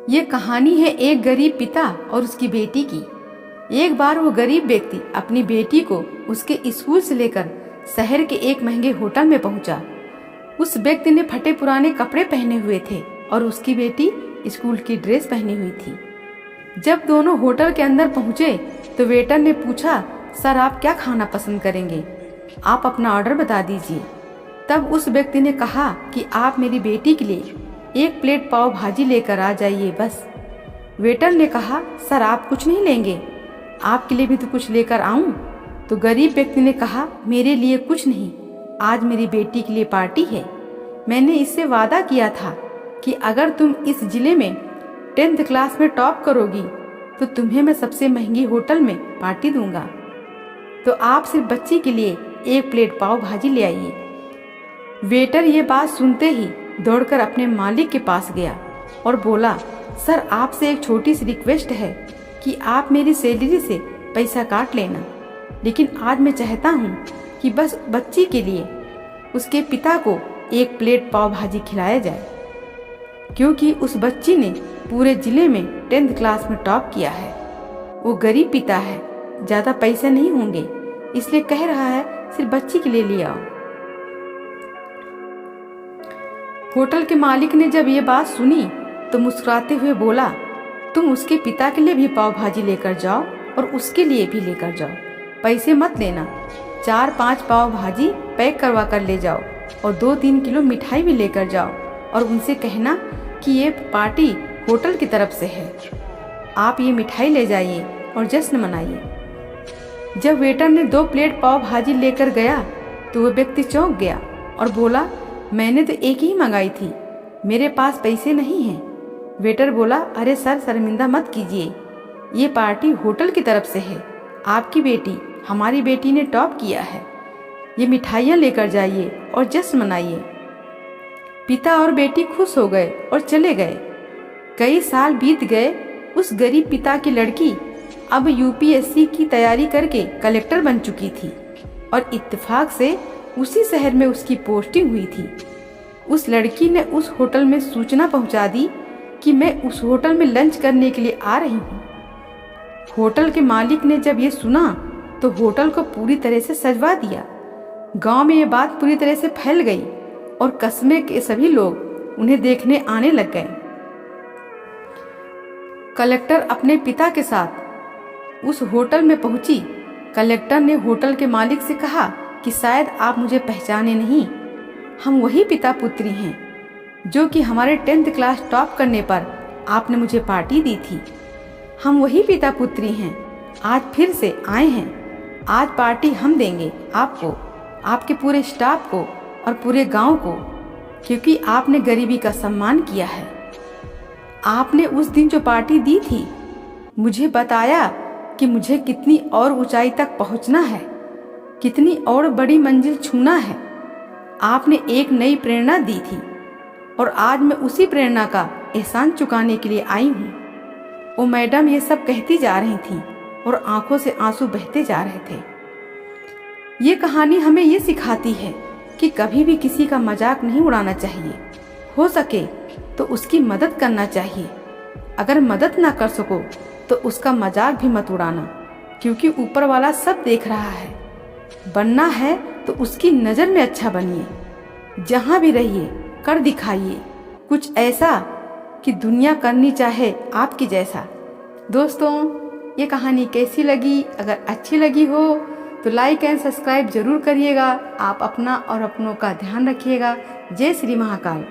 ये कहानी है एक गरीब पिता और उसकी बेटी की। एक बार वो गरीब व्यक्ति अपनी बेटी को उसके स्कूल से लेकर शहर के एक महंगे होटल में पहुंचा। उस व्यक्ति ने फटे पुराने कपड़े पहने हुए थे और उसकी बेटी स्कूल की ड्रेस पहनी हुई थी। जब दोनों होटल के अंदर पहुंचे तो वेटर ने पूछा, सर आप क्या खाना पसंद करेंगे? आप अपना ऑर्डर बता दीजिए। तब उस व्यक्ति ने कहा कि आप मेरी बेटी के लिए 1 प्लेट पाव भाजी लेकर आ जाइए बस। वेटर ने कहा, सर आप कुछ नहीं लेंगे? आपके लिए भी तो कुछ लेकर आऊं? तो गरीब व्यक्ति ने कहा, मेरे लिए कुछ नहीं, आज मेरी बेटी के लिए पार्टी है। मैंने इससे वादा किया था कि अगर तुम इस जिले में 10th क्लास में टॉप करोगी तो तुम्हें मैं सबसे महंगी होटल में पार्टी दूंगा। तो आप सिर्फ बच्ची के लिए 1 प्लेट पाव भाजी ले आइए। वेटर ये बात सुनते ही दौड़कर अपने मालिक के पास गया और बोला, सर आपसे एक छोटी सी रिक्वेस्ट है कि आप मेरी सैलरी से पैसा काट लेना, लेकिन आज मैं चाहता हूँ कि बस बच्ची के लिए उसके पिता को 1 प्लेट पाव भाजी खिलाया जाए, क्योंकि उस बच्ची ने पूरे जिले में 10th क्लास में टॉप किया है। वो गरीब पिता है, ज़्यादा पैसे नहीं होंगे, इसलिए कह रहा है सिर्फ बच्ची के लिए ले आओ। होटल के मालिक ने जब ये बात सुनी तो मुस्कुराते हुए बोला, तुम उसके पिता के लिए भी पाव भाजी लेकर जाओ और उसके लिए भी लेकर जाओ, पैसे मत लेना। 4-5 पाव भाजी पैक करवा कर ले जाओ और 2-3 किलो मिठाई भी लेकर जाओ और उनसे कहना कि ये पार्टी होटल की तरफ से है, आप ये मिठाई ले जाइए और जश्न मनाइए। जब वेटर ने 2 प्लेट पाव भाजी लेकर गया तो वह व्यक्ति चौंक गया और बोला, मैंने तो 1 ही मंगाई थी, मेरे पास पैसे नहीं हैं। वेटर बोला, अरे सर शर्मिंदा मत कीजिए, ये पार्टी होटल की तरफ से है, आपकी बेटी हमारी बेटी ने टॉप किया है, ये मिठाइयाँ लेकर जाइए और जश्न मनाइए। पिता और बेटी खुश हो गए और चले गए। कई साल बीत गए। उस गरीब पिता की लड़की अब यूपीएससी की तैयारी करके कलेक्टर बन चुकी थी और इत्तेफाक से उसी शहर में उसकी पोस्टिंग हुई थी। उस लड़की ने उस होटल में सूचना पहुंचा दी कि मैं उस होटल में लंच करने के लिए आ रही हूँ। होटल के मालिक ने जब ये सुना तो होटल को पूरी तरह से सजवा दिया। गांव में ये बात पूरी तरह से फैल गई और कस्बे के सभी लोग उन्हें देखने आने लग गए। कलेक्टर अपने पिता के साथ उस होटल में पहुंची। कलेक्टर ने होटल के मालिक से कहा कि शायद आप मुझे पहचाने नहीं, हम वही पिता पुत्री हैं जो कि हमारे 10th क्लास टॉप करने पर आपने मुझे पार्टी दी थी। हम वही पिता पुत्री हैं, आज फिर से आए हैं। आज पार्टी हम देंगे आपको, आपके पूरे स्टाफ को और पूरे गांव को, क्योंकि आपने गरीबी का सम्मान किया है। आपने उस दिन जो पार्टी दी थी, मुझे बताया कि मुझे कितनी और ऊंचाई तक पहुंचना है, कितनी और बड़ी मंजिल छूना है। आपने एक नई प्रेरणा दी थी और आज मैं उसी प्रेरणा का एहसान चुकाने के लिए आई हूँ। वो मैडम ये सब कहती जा रही थी और आंखों से आंसू बहते जा रहे थे। ये कहानी हमें ये सिखाती है कि कभी भी किसी का मजाक नहीं उड़ाना चाहिए। हो सके तो उसकी मदद करना चाहिए। अगर मदद ना कर सको तो उसका मजाक भी मत उड़ाना, क्योंकि ऊपर वाला सब देख रहा है। बनना है तो उसकी नज़र में अच्छा बनिए। जहाँ भी रहिए कर दिखाइए कुछ ऐसा कि दुनिया करनी चाहे आपकी जैसा। दोस्तों, ये कहानी कैसी लगी? अगर अच्छी लगी हो तो लाइक एंड सब्सक्राइब जरूर करिएगा। आप अपना और अपनों का ध्यान रखिएगा। जय श्री महाकाल।